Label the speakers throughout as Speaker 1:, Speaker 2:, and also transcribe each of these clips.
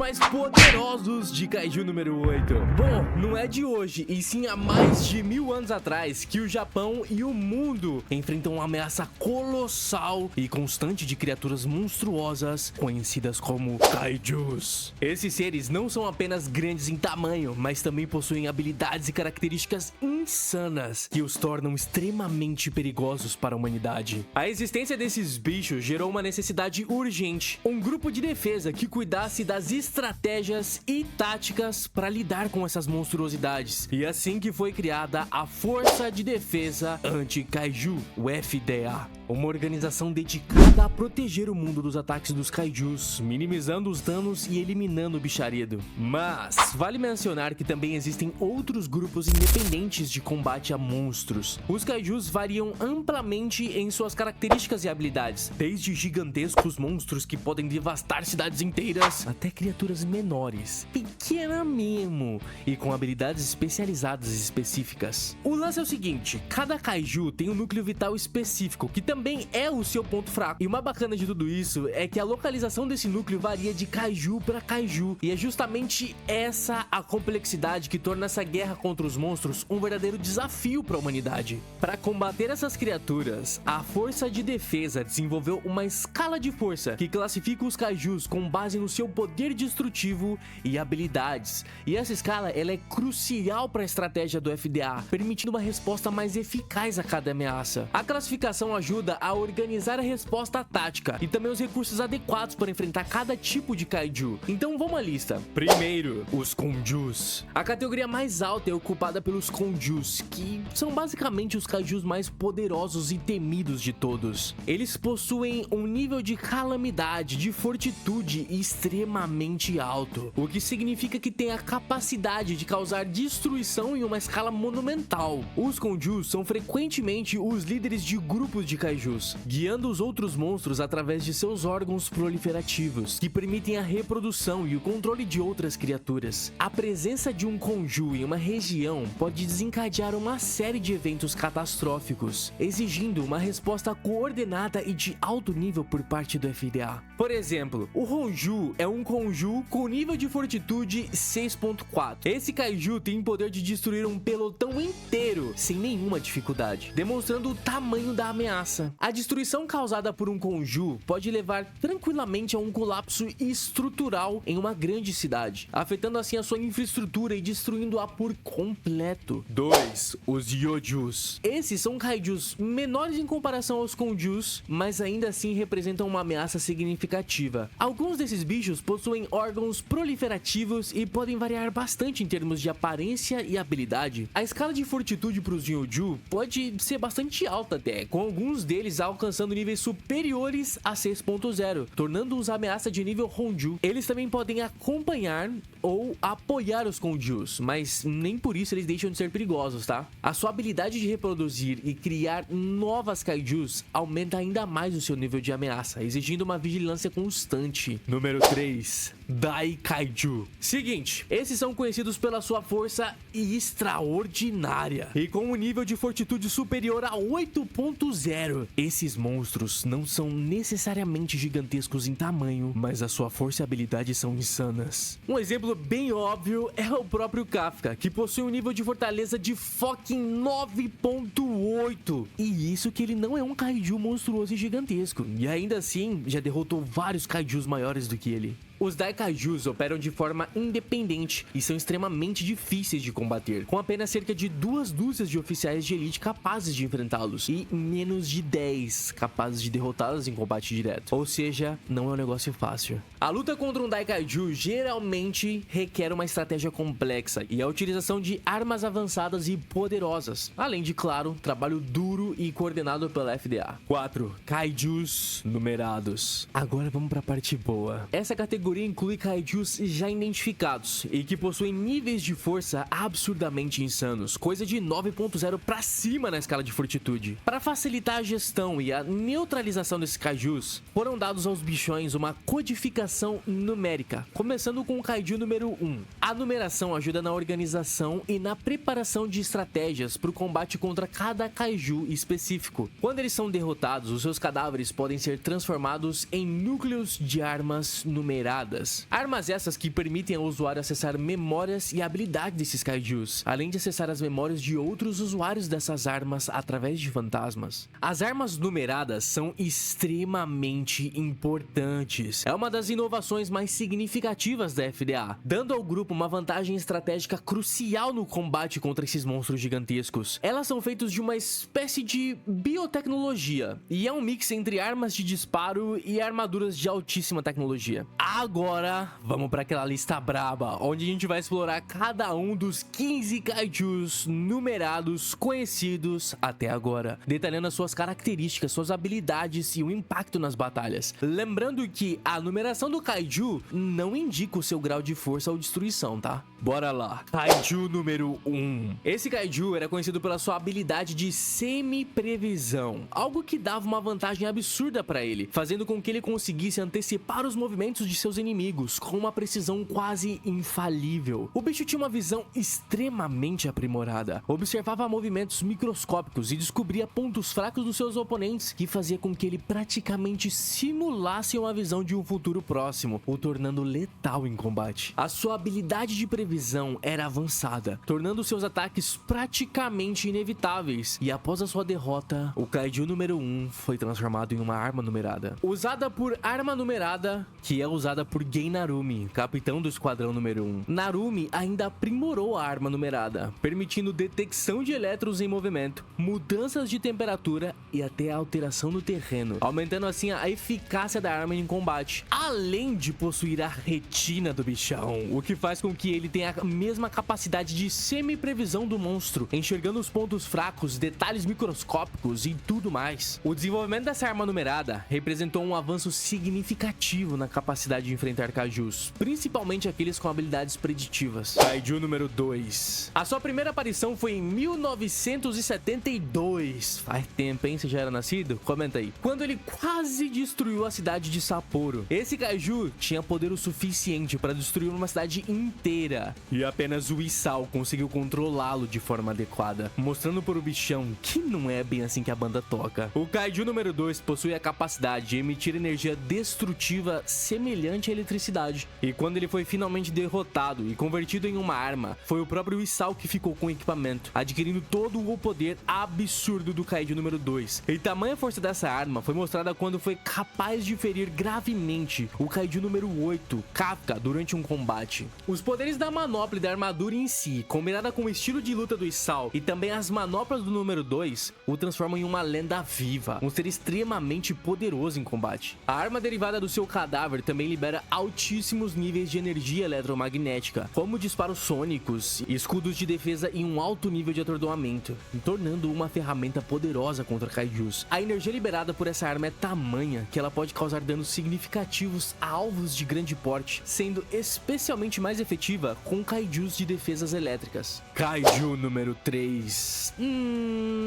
Speaker 1: mais poderosos de Kaiju número 8. Bom, não é de hoje, e sim há mais de 1000 anos atrás que o Japão e o mundo enfrentam uma ameaça colossal e constante de criaturas monstruosas conhecidas como Kaijus. Esses seres não são apenas grandes em tamanho, mas também possuem habilidades e características insanas que os tornam extremamente perigosos para a humanidade. A existência desses bichos gerou uma necessidade urgente, um grupo de defesa que cuidasse das estratégias e táticas para lidar com essas monstruosidades. E assim que foi criada a Força de Defesa Anti-Kaiju, o FDA, uma organização dedicada a proteger o mundo dos ataques dos Kaijus, minimizando os danos e eliminando o bicharido. Mas vale mencionar que também existem outros grupos independentes de combate a monstros. Os Kaijus variam amplamente em suas características e habilidades, desde gigantescos monstros que podem devastar cidades inteiras, até criaturas menores, pequena mesmo, e com habilidades especializadas e específicas. O lance é o seguinte: cada Kaiju tem um núcleo vital específico, que também é o seu ponto fraco. E o mais bacana de tudo isso é que a localização desse núcleo varia de Kaiju para Kaiju, e é justamente essa a complexidade que torna essa guerra contra os monstros um verdadeiro desafio para a humanidade. Para combater essas criaturas, a Força de Defesa desenvolveu uma escala de força que classifica os Kaijus com base no seu poder destrutivo e habilidades. E essa escala ela é crucial para a estratégia do FDA, permitindo uma resposta mais eficaz a cada ameaça. A classificação ajuda a organizar a resposta tática e também os recursos adequados para enfrentar cada tipo de Kaiju. Então vamos à lista. Primeiro, os Konjus. A categoria mais alta é ocupada pelos Konjus, que são basicamente os Kaijus mais poderosos e temidos de todos. Eles possuem um nível de calamidade, de fortitude extremamente alto, o que significa que tem a capacidade de causar destruição em uma escala monumental. Os Konjus são frequentemente os líderes de grupos de Kaijus, guiando os outros monstros através de seus órgãos proliferativos, que permitem a reprodução e o controle de outras criaturas. A presença de um Konju em uma região pode desencadear uma série de eventos catastróficos, exigindo uma resposta coordenada e de alto nível por parte do FDA. Por exemplo, o Honju é um Konju com nível de fortitude 6.4. Esse Kaiju tem o poder de destruir um pelotão inteiro sem nenhuma dificuldade, demonstrando o tamanho da ameaça. A destruição causada por um Konju pode levar tranquilamente a um colapso estrutural em uma grande cidade, afetando assim a sua infraestrutura e destruindo-a por completo. 2. Os Yojus. Esses são Kaijus menores em comparação aos Konjus, mas ainda assim representam uma ameaça significativa. Alguns desses bichos possuem órgãos proliferativos e podem variar bastante em termos de aparência e habilidade. A escala de fortitude para os Yoju pode ser bastante alta até, com alguns deles alcançando níveis superiores a 6.0, tornando-os ameaça de nível Honju. Eles também podem acompanhar ou apoiar os Konjus, mas nem por isso eles deixam de ser perigosos, tá? A sua habilidade de reproduzir e criar novas Kaijus aumenta ainda mais o seu nível de ameaça, exigindo uma vigilância constante. Número 3. Daikaiju. Seguinte, esses são conhecidos pela sua força extraordinária e com um nível de fortitude superior a 8.0. Esses monstros não são necessariamente gigantescos em tamanho, mas a sua força e habilidade são insanas. Um exemplo bem óbvio é o próprio Kafka, que possui um nível de fortaleza de fucking 9.8. E isso que ele não é um Kaiju monstruoso e gigantesco, e ainda assim já derrotou vários Kaijus maiores do que ele. Os Daikaijus operam de forma independente e são extremamente difíceis de combater, com apenas cerca de 2 dúzias de oficiais de elite capazes de enfrentá-los e menos de 10 capazes de derrotá-los em combate direto. Ou seja, não é um negócio fácil. A luta contra um Daikaiju geralmente requer uma estratégia complexa e a utilização de armas avançadas e poderosas, além de, claro, trabalho duro e coordenado pela FDA. 4. Kaijus numerados. Agora vamos para a parte boa. Essa categoria inclui Kaijus já identificados e que possuem níveis de força absurdamente insanos, coisa de 9.0 pra cima na escala de fortitude. Para facilitar a gestão e a neutralização desses Kaijus, foram dados aos bichões uma codificação numérica, começando com o Kaiju número 1. A numeração ajuda na organização e na preparação de estratégias para o combate contra cada Kaiju específico. Quando eles são derrotados, os seus cadáveres podem ser transformados em núcleos de armas numeradas numeradas. Armas essas que permitem ao usuário acessar memórias e habilidades desses kaijus, além de acessar as memórias de outros usuários dessas armas através de fantasmas. As armas numeradas são extremamente importantes. É uma das inovações mais significativas da FDA, dando ao grupo uma vantagem estratégica crucial no combate contra esses monstros gigantescos. Elas são feitas de uma espécie de biotecnologia, e é um mix entre armas de disparo e armaduras de altíssima tecnologia. Agora, vamos para aquela lista braba, onde a gente vai explorar cada um dos 15 kaijus numerados conhecidos até agora, detalhando as suas características, suas habilidades e o impacto nas batalhas. Lembrando que a numeração do kaiju não indica o seu grau de força ou destruição, tá? Bora lá. Kaiju número 1. Esse kaiju era conhecido pela sua habilidade de semi-previsão, algo que dava uma vantagem absurda para ele, fazendo com que ele conseguisse antecipar os movimentos de seus inimigos com uma precisão quase infalível. O bicho tinha uma visão extremamente aprimorada, observava movimentos microscópicos e descobria pontos fracos dos seus oponentes, que fazia com que ele praticamente simulasse uma visão de um futuro próximo, o tornando letal em combate. A sua habilidade de previsão era avançada, tornando seus ataques praticamente inevitáveis, e após a sua derrota, o kaiju número 1 foi transformado em uma arma numerada. Usada por arma numerada, que é usada por Gen Narumi, capitão do esquadrão número 1. Narumi ainda aprimorou a arma numerada, permitindo detecção de elétrons em movimento, mudanças de temperatura e até a alteração no terreno, aumentando assim a eficácia da arma em combate, além de possuir a retina do bichão, o que faz com que ele tenha a mesma capacidade de semi-previsão do monstro, enxergando os pontos fracos, detalhes microscópicos e tudo mais. O desenvolvimento dessa arma numerada representou um avanço significativo na capacidade de enfrentar kaijus, principalmente aqueles com habilidades preditivas. Kaiju número 2. A sua primeira aparição foi em 1972. Faz tempo, hein? Você já era nascido? Comenta aí. Quando ele quase destruiu a cidade de Sapporo. Esse kaiju tinha poder o suficiente para destruir uma cidade inteira, e apenas o Isao conseguiu controlá-lo de forma adequada, mostrando para o bichão que não é bem assim que a banda toca. O kaiju número 2 possui a capacidade de emitir energia destrutiva semelhante à eletricidade, e quando ele foi finalmente derrotado e convertido em uma arma, foi o próprio Isao que ficou com o equipamento, adquirindo todo o poder absurdo do kaiju número 2. E tamanha força dessa arma foi mostrada quando foi capaz de ferir gravemente o kaiju número 8, Kafka, durante um combate. Os poderes da manopla e da armadura em si, combinada com o estilo de luta do Isao e também as manoplas do número 2, o transformam em uma lenda viva, um ser extremamente poderoso em combate. A arma derivada do seu cadáver também libera altíssimos níveis de energia eletromagnética, como disparos sônicos e escudos de defesa em um alto nível de atordoamento, tornando uma ferramenta poderosa contra kaijus. A energia liberada por essa arma é tamanha que ela pode causar danos significativos a alvos de grande porte, sendo especialmente mais efetiva com kaijus de defesas elétricas. Kaiju número 3.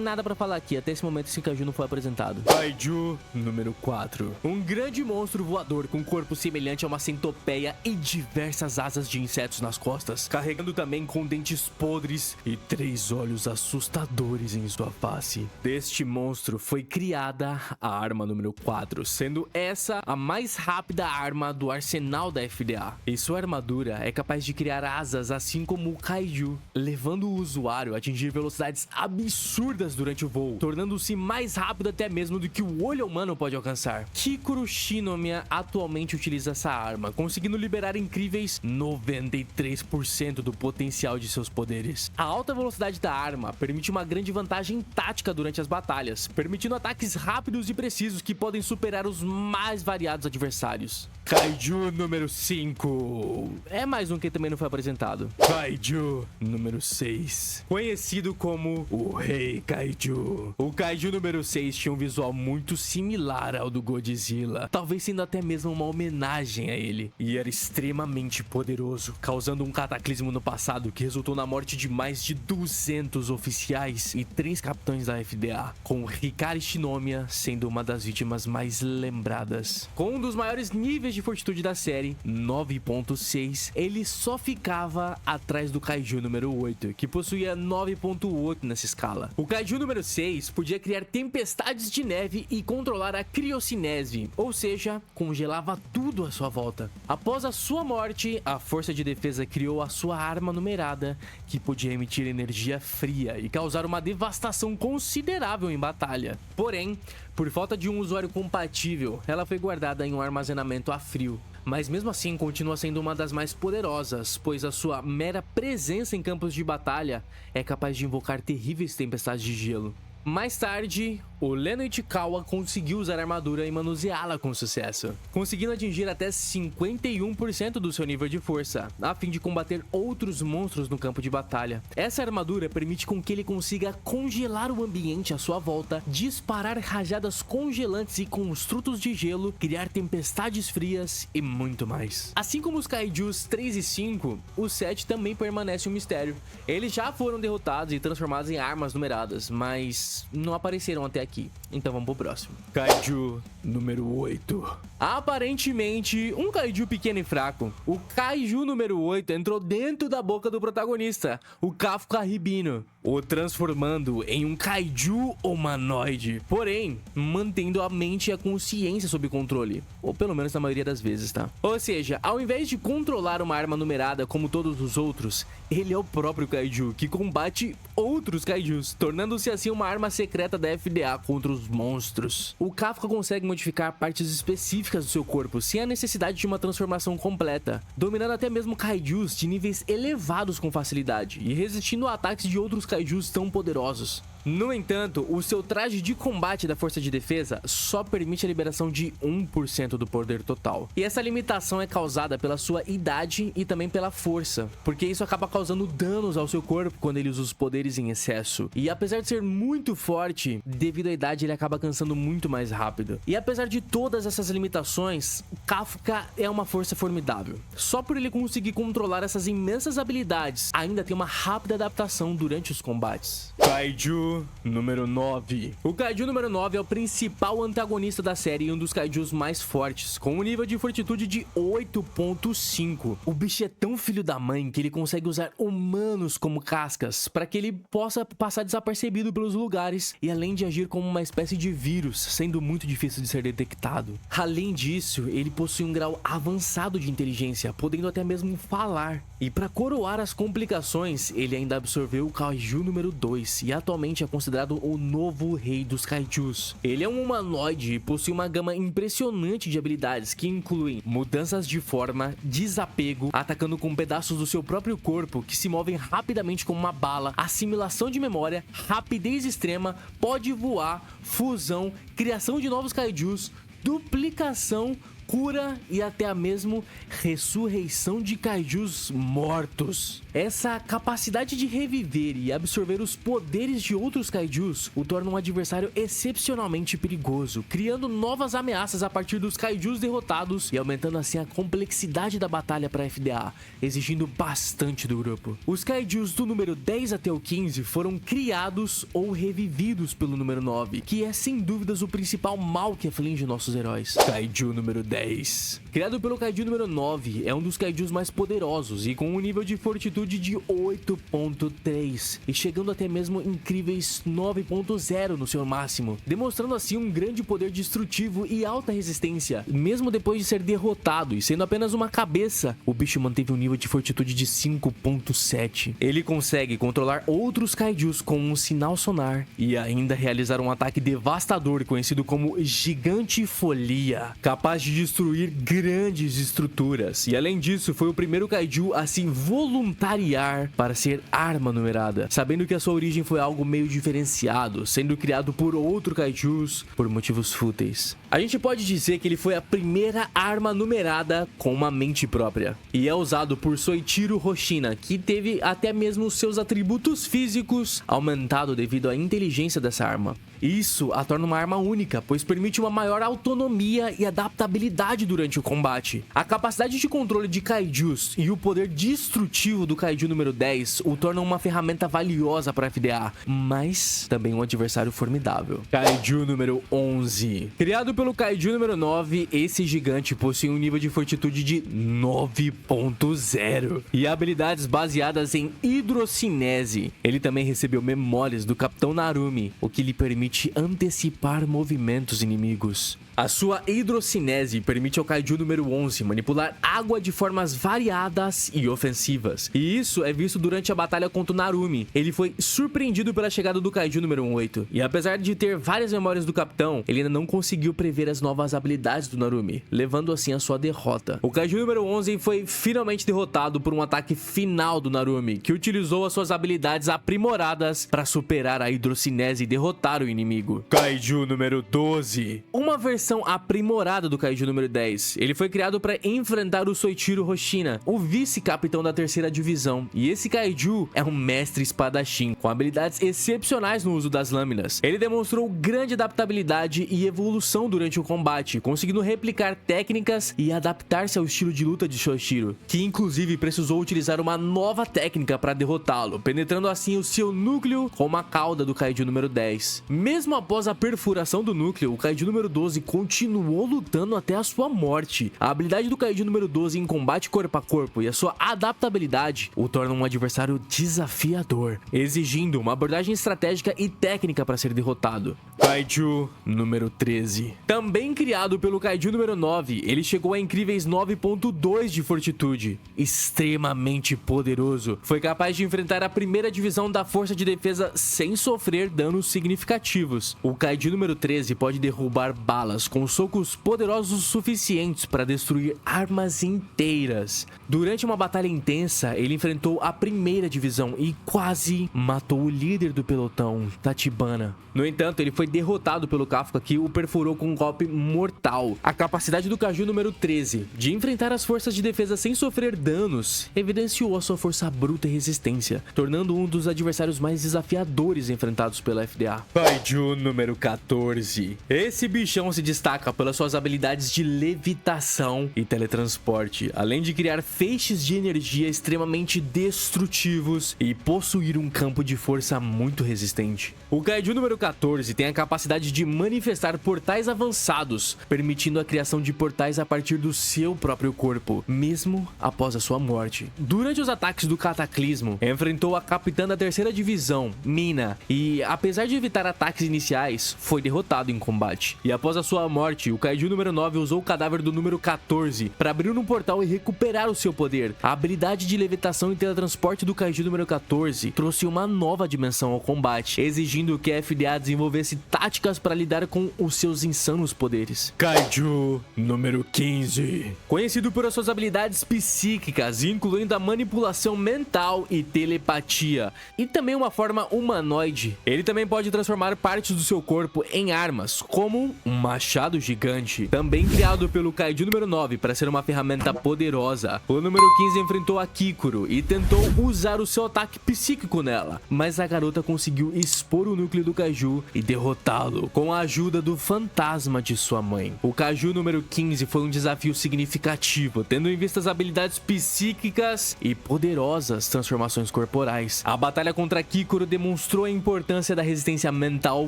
Speaker 1: Nada pra falar aqui, até esse momento esse kaiju não foi apresentado. Kaiju número 4. Um grande monstro voador com corpo semelhante a uma centopeia e diversas asas de insetos nas costas, carregando também com dentes podres e 3 olhos assustadores em sua face. Deste monstro foi criada a arma número 4, sendo essa a mais rápida arma do arsenal da FDA. E sua armadura é capaz de criar asas assim como o kaiju, levando o usuário a atingir velocidades absurdas durante o voo, tornando-se mais rápido até mesmo do que o olho humano pode alcançar. Kikuro Shinomiya atualmente utiliza essa arma, conseguindo liberar incríveis 93% do potencial de seus poderes. A alta velocidade da arma permite uma grande vantagem tática durante as batalhas, permitindo ataques rápidos e precisos que podem superar os mais variados adversários. Kaiju número 5. É mais um que também não foi apresentado. Kaiju número 6. Conhecido como o Rei Kaiju. O Kaiju número 6 tinha um visual muito similar ao do Godzilla, talvez sendo até mesmo uma homenagem a ele. E era extremamente poderoso, causando um cataclismo no passado que resultou na morte de mais de 200 oficiais e 3 capitães da FDA, com Hikari Shinomiya sendo uma das vítimas mais lembradas. Com um dos maiores níveis de fortitude da série, 9.6, ele só ficava atrás do Kaiju número 8, que possuía 9.8 nessa escala. O Kaiju número 6 podia criar tempestades de neve e controlar a criocinese, ou seja, congelava tudo à sua volta. Após a sua morte, a força de defesa criou a sua arma numerada, que podia emitir energia fria e causar uma devastação considerável em batalha. Porém, por falta de um usuário compatível, ela foi guardada em um armazenamento a frio. Mas mesmo assim continua sendo uma das mais poderosas, pois a sua mera presença em campos de batalha é capaz de invocar terríveis tempestades de gelo. Mais tarde, o Leno Ichikawa conseguiu usar a armadura e manuseá-la com sucesso, conseguindo atingir até 51% do seu nível de força, a fim de combater outros monstros no campo de batalha. Essa armadura permite com que ele consiga congelar o ambiente à sua volta, disparar rajadas congelantes e construtos de gelo, criar tempestades frias e muito mais. Assim como os Kaijus 3 e 5, o 7 também permanece um mistério. Eles já foram derrotados e transformados em armas numeradas, mas não apareceram até aqui. Então vamos pro próximo. Kaiju número 8. Aparentemente, um Kaiju pequeno e fraco. O Kaiju número 8 entrou dentro da boca do protagonista, o Kafka Ribino, o transformando em um Kaiju humanoide, porém, mantendo a mente e a consciência sob controle. Ou pelo menos na maioria das vezes, tá? Ou seja, ao invés de controlar uma arma numerada como todos os outros, ele é o próprio Kaiju, que combate outros Kaijus, tornando-se assim uma arma secreta da FDA contra os monstros. O Kafka consegue modificar partes específicas do seu corpo sem a necessidade de uma transformação completa, dominando até mesmo Kaijus de níveis elevados com facilidade e resistindo a ataques de outros Kaijus tão poderosos. No entanto, o seu traje de combate da força de defesa só permite a liberação de 1% do poder total. E essa limitação é causada pela sua idade e também pela força, porque isso acaba causando danos ao seu corpo quando ele usa os poderes em excesso. E apesar de ser muito forte, devido à idade ele acaba cansando muito mais rápido. E apesar de todas essas limitações, Kafka é uma força formidável. Só por ele conseguir controlar essas imensas habilidades, ainda tem uma rápida adaptação durante os combates. Kaiju número 9. O Kaiju número 9 é o principal antagonista da série e um dos Kaijus mais fortes, com um nível de fortitude de 8.5. O bicho é tão filho da mãe que ele consegue usar humanos como cascas para que ele possa passar desapercebido pelos lugares e além de agir como uma espécie de vírus, sendo muito difícil de ser detectado. Além disso, ele possui um grau avançado de inteligência, podendo até mesmo falar. E para coroar as complicações, ele ainda absorveu o Kaiju número 2 e atualmente é considerado o novo rei dos Kaijus. Ele é um humanoide e possui uma gama impressionante de habilidades que incluem mudanças de forma, desapego, atacando com pedaços do seu próprio corpo que se movem rapidamente como uma bala, assimilação de memória, rapidez extrema, pode voar, fusão, criação de novos Kaijus, duplicação, cura e até a mesmo ressurreição de Kaijus mortos. Essa capacidade de reviver e absorver os poderes de outros Kaijus o torna um adversário excepcionalmente perigoso, criando novas ameaças a partir dos Kaijus derrotados e aumentando assim a complexidade da batalha para a FDA, exigindo bastante do grupo. Os Kaijus do número 10 até o 15 foram criados ou revividos pelo número 9, que é sem dúvidas o principal mal que aflige nossos heróis. Kaiju número 10. Criado pelo Kaiju número 9, é um dos Kaijus mais poderosos e com um nível de fortitude de 8.3 e chegando até mesmo incríveis 9.0 no seu máximo, demonstrando assim um grande poder destrutivo e alta resistência. Mesmo depois de ser derrotado e sendo apenas uma cabeça, o bicho manteve um nível de fortitude de 5.7. Ele consegue controlar outros Kaijus com um sinal sonar e ainda realizar um ataque devastador conhecido como Gigante Folia, capaz de destruir grandes estruturas. E além disso, foi o primeiro Kaiju a se voluntariar para ser arma numerada, sabendo que a sua origem foi algo meio diferenciado, sendo criado por outro Kaijus por motivos fúteis. A gente pode dizer que ele foi a primeira arma numerada com uma mente própria, e é usado por Soichiro Hoshina, que teve até mesmo seus atributos físicos aumentados devido à inteligência dessa arma. Isso a torna uma arma única, pois permite uma maior autonomia e adaptabilidade habilidade durante o combate. A capacidade de controle de kaijus e o poder destrutivo do kaiju número 10 o tornam uma ferramenta valiosa para FDA, mas também um adversário formidável. Kaiju número 11. Criado pelo kaiju número 9, esse gigante possui um nível de fortitude de 9.0 e habilidades baseadas em hidrocinese. Ele também recebeu memórias do Capitão Narumi, o que lhe permite antecipar movimentos inimigos. A sua hidrocinese permite ao kaiju número 11 manipular água de formas variadas e ofensivas. E isso é visto durante a batalha contra o Narumi. Ele foi surpreendido pela chegada do kaiju número 8. E apesar de ter várias memórias do capitão, ele ainda não conseguiu prever as novas habilidades do Narumi, levando assim a sua derrota. O kaiju número 11 foi finalmente derrotado por um ataque final do Narumi, que utilizou as suas habilidades aprimoradas para superar a hidrocinese e derrotar o inimigo. Kaiju número 12. Uma versão aprimorada do kaiju número 10. Ele foi criado para enfrentar o Soichiro Hoshina, o vice-capitão da terceira divisão, e esse kaiju é um mestre espadachim, com habilidades excepcionais no uso das lâminas. Ele demonstrou grande adaptabilidade e evolução durante o combate, conseguindo replicar técnicas e adaptar-se ao estilo de luta de Soichiro, que inclusive precisou utilizar uma nova técnica para derrotá-lo, penetrando assim o seu núcleo com a cauda do kaiju número 10. Mesmo após a perfuração do núcleo, o kaiju número 12 continuou lutando até a sua morte. A habilidade do kaiju número 12 em combate corpo a corpo e a sua adaptabilidade o tornam um adversário desafiador, exigindo uma abordagem estratégica e técnica para ser derrotado. Kaiju número 13. Também criado pelo kaiju número 9, ele chegou a incríveis 9.2 de fortitude. Extremamente poderoso, foi capaz de enfrentar a primeira divisão da força de defesa sem sofrer danos significativos. O kaiju número 13 pode derrubar balas com socos poderosos suficientes para destruir armas inteiras. Durante uma batalha intensa, ele enfrentou a primeira divisão e quase matou o líder do pelotão, Tachibana. No entanto, ele foi derrotado pelo Kafka, que o perfurou com um golpe mortal. A capacidade do kaiju número 13 de enfrentar as forças de defesa sem sofrer danos evidenciou a sua força bruta e resistência, tornando um dos adversários mais desafiadores enfrentados pela FDA. Kaiju número 14. Esse bichão se destaca pelas suas habilidades de levitação e teletransporte, além de criar feixes de energia extremamente destrutivos e possuir um campo de força muito resistente. O kaiju número 14 tem a capacidade de manifestar portais avançados, permitindo a criação de portais a partir do seu próprio corpo, mesmo após a sua morte. Durante os ataques do Cataclismo, enfrentou a capitã da terceira divisão, Mina, e apesar de evitar ataques iniciais, foi derrotado em combate. E após a sua morte, o kaiju número 9 usou o cadáver do número 14 para abrir um portal e recuperar o seu poder. A habilidade de levitação e teletransporte do kaiju número 14 trouxe uma nova dimensão ao combate, exigindo que a FDA desenvolvesse táticas para lidar com os seus insanos poderes. Kaiju número 15. Conhecido por suas habilidades psíquicas, incluindo a manipulação mental e telepatia, e também uma forma humanoide. Ele também pode transformar partes do seu corpo em armas, como um machado gigante. Também criado pelo kaiju número 9 para ser uma ferramenta poderosa, o número 15 enfrentou a Kikuro e tentou usar o seu ataque psíquico nela, mas a garota conseguiu expor o núcleo do kaiju e derrotá-lo com a ajuda do fantasma de sua mãe. O kaiju número 15 foi um desafio significativo, tendo em vista as habilidades psíquicas e poderosas transformações corporais. A batalha contra Kikuro demonstrou a importância da resistência mental,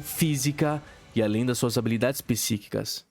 Speaker 1: física e além das suas habilidades psíquicas.